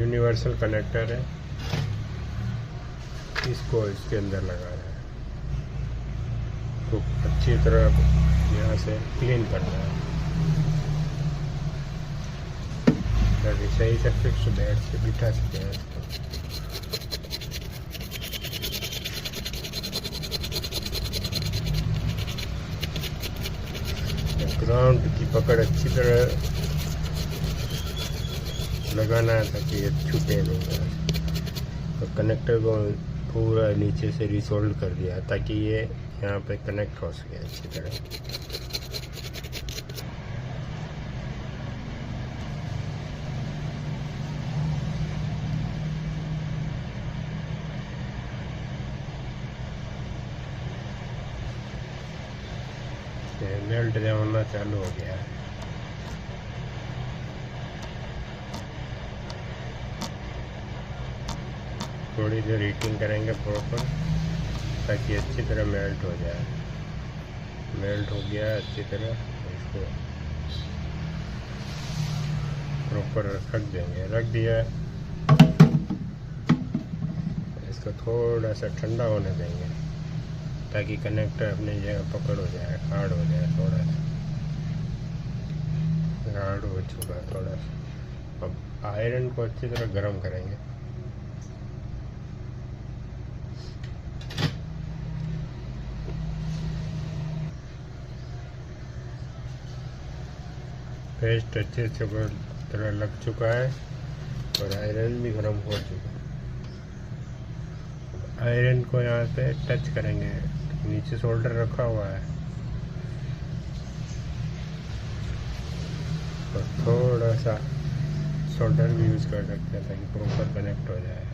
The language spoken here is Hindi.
यूनिवर्सल कनेक्टर है, इसको इसके अंदर लगाना है। तो अच्छी तरह यहाँ से क्लीन करना है ताकि सही से फिक्स बेड से बिठा सके इसको। ग्राउंड की पकड़ अच्छी तरह लगाना है ताकि ये छूटे नहीं। तो कनेक्टर को पूरा नीचे से रिसोल्ड कर दिया ताकि ये यहाँ पे कनेक्ट हो सके अच्छी तरह। मेल्ट होना चालू हो गया है। थोड़ी देर हीटिंग करेंगे प्रॉपर ताकि अच्छी तरह मेल्ट हो जाए। मेल्ट हो गया अच्छी तरह, इसको प्रॉपर रख देंगे। रख दिया, इसको थोड़ा सा ठंडा होने देंगे ताकि कनेक्टर अपनी जगह पकड़ हो जाए, हार्ड हो जाए। थोड़ा सा हार्ड हो चुका है थोड़ा सा। अब आयरन को अच्छी तरह गर्म करेंगे। पेस्ट अच्छे से तरह लग चुका है और आयरन भी गर्म हो चुका है। आयरन को यहाँ से टच करेंगे, नीचे शोल्डर रखा हुआ है और थोड़ा सा शोल्डर भी यूज़ कर सकते हैं ताकि प्रॉपर कनेक्ट हो जाए।